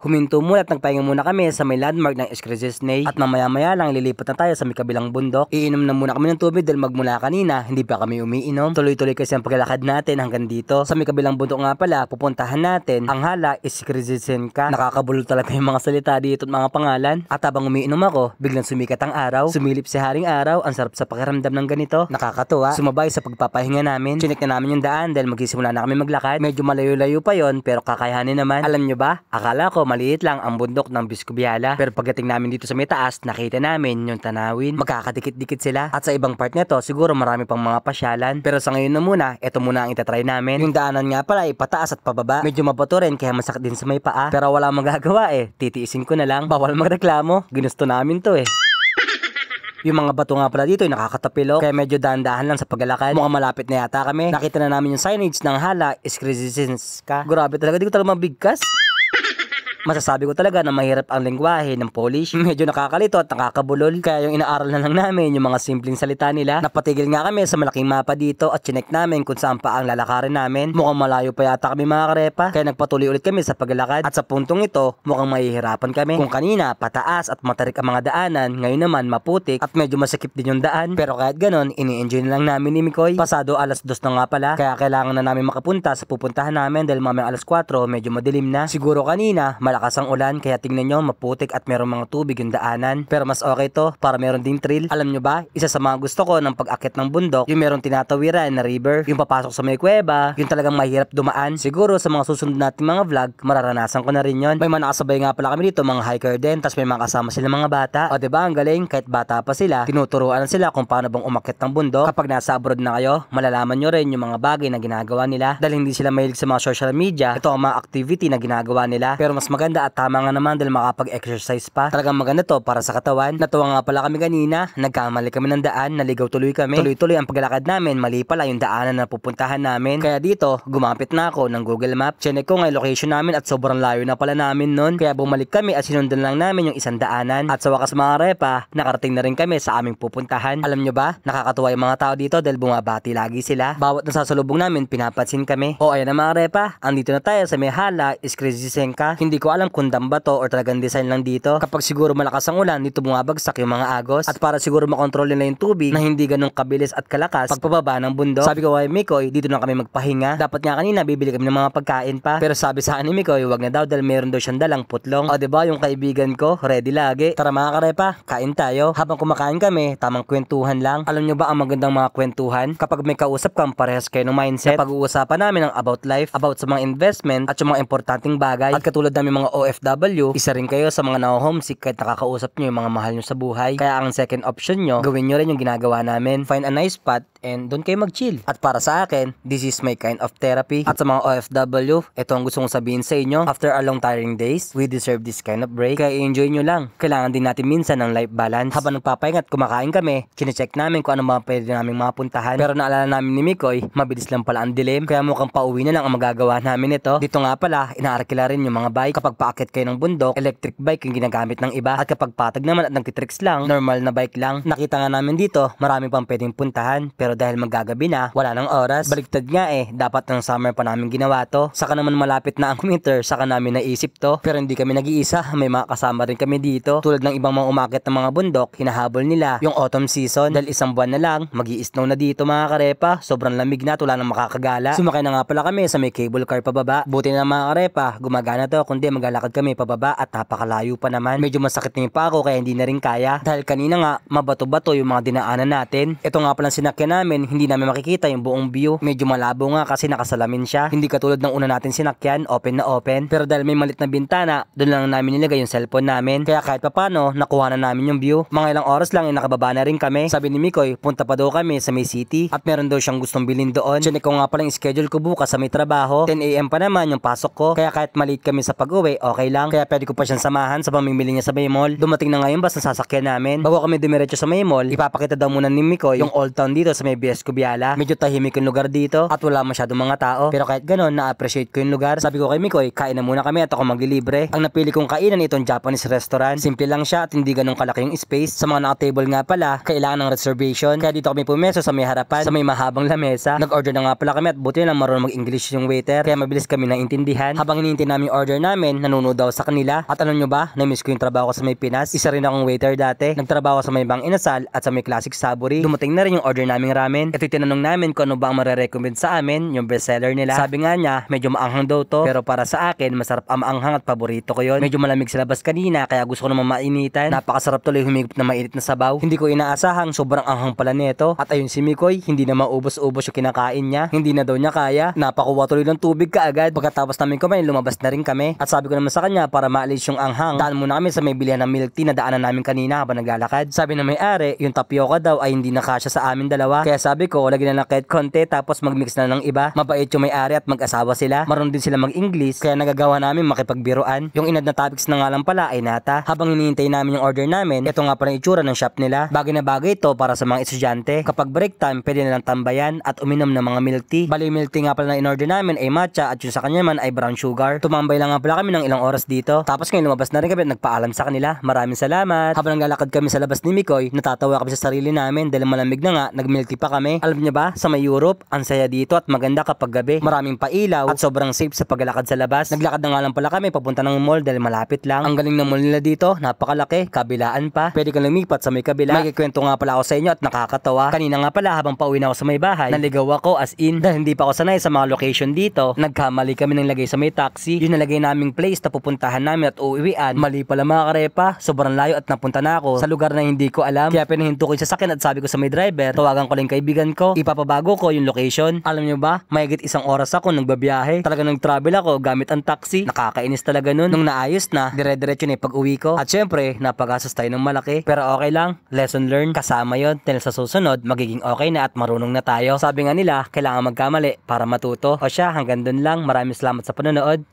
Huminto muna at nagpahinga muna kami sa may landmark ng Escrizesnay at mamaya-maya lang lilipat na tayo sa may kabilang bundok. Iinom na muna kami ng tubig dahil magmula kanina hindi pa kami umiinom. Tuloy-tuloy kasi ang paglalakad natin hanggang dito. Sa may kabilang bundok nga pala, pupuntahan natin ang hala Escrizesenca. Nakakabulol talaga yung mga salita dito at mga pangalan. At habang umiinom ako, biglang sumikat ang araw. Sumilip si Haring Araw. Ang sarap sa pakiramdam ng ganito. Nakakatuwa. Sumabay sa pagpapahinga namin. Chinik na namin yung daan dahil magsisimula na kami maglakad. Medyo malayo-layo pa yon pero kakayanin naman. Alam nyo ba? Akala ko maliit lang ang bundok ng Biscobiala. Pero pagdating namin dito sa may taas, nakita namin yung tanawin. Magkakadikit-dikit sila. At sa ibang part nito, siguro marami pang mga pasyalan. Pero sa ngayon na muna, ito muna ang itatry namin. Yung daanan nga pala ay pataas at pababa. Medyo mabato rin kaya masakit din sa may paa. Pero wala magagawa titiisin ko na lang. Bawal magreklamo. Ginusto namin to Yung mga bato nga pala dito ay nakakatapilo kaya medyo dahan-dahan lang sa paglalakad. Mukhang malapit na yata kami. Nakita na namin yung signage ng hala Escrizesenca. Grabe talaga, di ko talaga mabigkas. Masasabi ko talaga na mahirap ang lengguwahe ng Polish. Medyo nakakalito at nakakabulol. Kaya yung inaaral na lang namin yung mga simpleng salita nila. Napatigil nga kami sa malaking mapa dito at chinek namin kung saan pa ang lalakarin namin. Mukhang malayo pa yata kami mga karepa. Kaya nagpatuloy ulit kami sa paglalakad. At sa puntong ito, mukhang mahihirapan kami. Kung kanina pataas at matarik ang mga daanan, ngayon naman maputik at medyo masikip din yung daan. Pero kahit ganon, ini-enjoy na lang namin ni Mikoy. Pasado alas 2 na nga pala. Kaya kailangan na namin makapunta sa pupuntahan namin dahil mamaya alas 4 medyo madilim na. Siguro kanina malakas ang ulan kaya tingnan nyo maputik at meron mga tubig yung daanan. Pero mas okay to para meron ding thrill. Alam nyo ba, isa sa mga gusto ko ng pag-akit ng bundok, yung meron tinatawiran na river, yung papasok sa may kuweba, yung talagang mahirap dumaan. Siguro sa mga susunod nating mga vlog, mararanasan ko na rin yon. May mga nakasabay nga pala kami dito, mga hiker din, tas may mga kasama sila mga bata. O diba ang galing, kahit bata pa sila, tinuturuan sila kung paano bang umakyat ng bundok. Kapag nasa abroad na kayo, malalaman nyo rin yung mga bagay na ginagawa nila. Dahil hindi sila mahilig sa mga social media, ito ang mga activity na ginagawa nila. Pero mas maganda at tama nga naman dahil makapag-exercise pa. Talagang maganda to para sa katawan. Natuwa nga pala kami kanina, nagkamali kami ng daan, naligaw tuloy kami. Tuloy-tuloy ang paglalakad namin, mali pala yung daanan na pupuntahan namin. Kaya dito, gumapit na ako ng Google Map. Chinek ko nga yung location namin at sobrang layo na pala namin nun. Kaya bumalik kami at sinundan lang namin yung isang daanan. At sa wakas mga repa, nakarating na rin kami sa aming pupuntahan. Alam nyo ba, nakakatuwa yung mga tao dito dahil bumabati lagi sila. Bawat nasasalubong namin, pinapansin kami. O ayan na mga repa, andito na tayo sa may hala Escrizesenca. Hindi ko alam kung damba to or talagang design lang dito. Kapag siguro malakas ang ulan, dito bumabagsak yung mga agos. At para siguro makontrol nila yung tubig na hindi ganun kabilis at kalakas pagpababa ng bundok. Sabi ko kay Mikoy, dito na kami magpahinga. Dapat nga kanina bibili kami ng mga pagkain pa. Pero sabi sa akin ni Mikoy, wag na daw dahil meron daw siyang dalang putlong. O diba yung kaibigan ko, ready lagi. Tara mga karepa, kain tayo. Habang kumakain kami, tamang kwentuhan lang. Alam nyo ba ang magandang mga kwentuhan? Kapag may kausap kang parehas kayo ng mindset. Pag-uusapan namin ang about life, about sa mga investment at yung mga importanteng bagay. At katulad namin mga OFW, isa rin kayo sa mga na-homesick kahit nakakausap nyo yung mga mahal nyo sa buhay. Kaya ang second option nyo, gawin nyo rin yung ginagawa namin. Find a nice spot and doon kayo mag-chill. At para sa akin, this is my kind of therapy. At sa mga OFW, ito ang gusto kong sabihin sa inyo. After a long tiring days, we deserve this kind of break. Kaya i-enjoy nyo lang. Kailangan din natin minsan ng life balance. Habang nagpapahinga at kumakain kami, chinecheck namin kung ano mga pwede namin mapuntahan. Pero naalala namin ni Mikoy, mabilis lang pala ang dilim. Kaya mukhang pauwi na lang ang magagawa namin ito. Dito nga pala, inaarkila rin yung mga bike. Kapag paakit kayo ng bundok, electric bike yung ginagamit ng iba. At kapag patag naman at nagtitricks lang, normal na bike lang. Nakita nga namin dito, marami pang pwedeng puntahan. Pero dahil magagabi na, wala nang oras. Baliktad nga dapat ng summer pa namin ginawa to. Saka naman malapit na ang winter, saka namin naisip to. Pero hindi kami nag-iisa, may mga kasama rin kami dito. Tulad ng ibang mga umakit ng mga bundok, hinahabol nila yung autumn season. Dahil isang buwan na lang, mag-i-snow na dito mga karepa. Sobrang lamig na, wala nang makakagala. Sumakay na nga pala kami sa may cable car pababa. Buti na mga karepa, gumagana to, kundi maglalakad kami pababa at napakalayo pa naman. Medyo masakit na yung pa ako kaya hindi na rin kaya. Dahil kanina nga, mabato-bato yung mga dinaanan natin. Ito nga pala sinakyan namin, hindi namin makikita yung buong view. Medyo malabo nga kasi nakasalamin siya. Hindi katulad ng una natin sinakyan, open na open. Pero dahil may malit na bintana, doon lang namin nilagay yung cellphone namin. Kaya kahit papano, nakuha na namin yung view. Mga ilang oras lang nakababa na rin kami. Sabi ni Mikoy, punta pa daw kami sa may city at meron daw siyang gustong bilhin doon. Chinek ko nga pala yung schedule ko bukas sa may trabaho. 10 AM pa naman yung pasok ko. Kaya kahit maliit kami sa pag-uwi, okay lang. Kaya pwede ko pa siyang samahan sa pamimili niya sa may mall. Dumating na ngayon basta sasakyan namin. Bago kami dumiretso sa may mall, ipapakita daw muna ni Mikoy yung old town dito sa may Biscobiala. Medyo tahimik yung lugar dito at wala masyadong mga tao. Pero kahit ganon, na-appreciate ko yung lugar. Sabi ko kay Mikoy, kain na muna kami at ako maglilibre. Ang napili kong kainan itong Japanese restaurant. Simple lang siya at hindi ganong kalaki yung space. Sa mga naka-table nga pala, kailangan ng reservation. Kaya dito kami pumeso sa may harapan, sa may mahabang lamesa. Nag-order na nga pala kami at buti na lang marunong mag-English yung waiter. Kaya mabilis kami naintindihan. Habang hinihintay namin yung order namin, namin, nanonood daw sa kanila. At alam nyo ba, na-miss ko yung trabaho ko sa may Pinas. Isa rin akong waiter dati. Nagtrabaho sa may Bang Inasal at sa may Classic Saburi. Dumating na rin yung order naming ramen. Ito'y tinanong namin kung ano ba ang marerecommend sa amin, yung bestseller nila. Sabi nga niya, medyo maanghang daw to, pero para sa akin, masarap ang maanghang at paborito ko yon. Medyo malamig sa labas kanina, kaya gusto ko naman mainitan. Napakasarap tuloy humigop na mainit na sabaw. Hindi ko inaasahang sobrang anghang pala nito. At ayun si Mikoy, hindi na maubos-ubos yung kinakain niya. Hindi na daw niya kaya. Napakuha tuloy ng tubig kaagad. Pagkatapos namin kumain, lumabas na rin kami. At sabi ko naman sa kanya, para maalis yung anghang, daan muna kami sa may bilihan ng milk tea na daanan namin kanina habang naglalakad. Sabi na may-ari, yung tapioca daw ay hindi nakasya sa amin dalawa. Kaya sabi ko, lagyan na ng kahit konti tapos magmix na ng iba. Mabait yung may-ari at mag-asawa sila. Marunong din sila mag-English, kaya nagagawa namin makipagbiruan. Yung inad na topics na nga lang pala ay nata. Habang hinihintay namin yung order namin, ito nga pala yung itsura ng shop nila. Bagay na bagay ito para sa mga estudyante. Kapag break time, pwede na lang tambayan at uminom ng mga milk tea. Bali yung milk tea nga pala na in-order namin ay matcha at yung sa kanya man ay brown sugar. Tumambay lang nga pala kami ng ilang oras dito. Tapos ngayon lumabas na rin kami at nagpaalam sa kanila. Maraming salamat. Habang naglalakad kami sa labas ni Mikoy, natatawa kami sa sarili namin dahil malamig na nga, nag-milk tea pa kami. Alam niyo ba, sa may Europe, ang saya dito at maganda kapag gabi. Maraming pailaw at sobrang safe sa paglalakad sa labas. Naglakad na nga lang pala kami papunta ng mall dahil malapit lang. Ang galing ng mall nila dito, napakalaki, kabilaan pa. Pwede kang lumipat sa may kabila. May kikwento nga pala ako sa inyo at nakakatawa. Kanina nga pala habang pauwi na ako sa may bahay, naligaw ako as in dahil hindi pa ako sanay sa mga location dito. Nagkamali kami ng lagay sa may taxi. Yung nalagay naming place na pupuntahan namin at uuwian. Mali pala mga karepa, sobrang layo at napunta na ako sa lugar na hindi ko alam. Kaya pinahinto ko yung sasakyan at sabi ko sa may driver, tawagan ko lang kaibigan ko, ipapabago ko yung location. Alam nyo ba, mahigit isang oras ako nagbabiyahe. Talaga nag-travel ako gamit ang taxi. Nakakainis talaga nun. Nung naayos na, dire-diretso na yung pag-uwi ko. At syempre, napagastos tayo ng malaki. Pero okay lang, lesson learned, kasama yon. Dahil sa susunod, magiging okay na at marunong na tayo. Sabi nga nila, kailangan magkamali para matuto. O siya, hanggang dun lang. Maraming salamat sa panonood.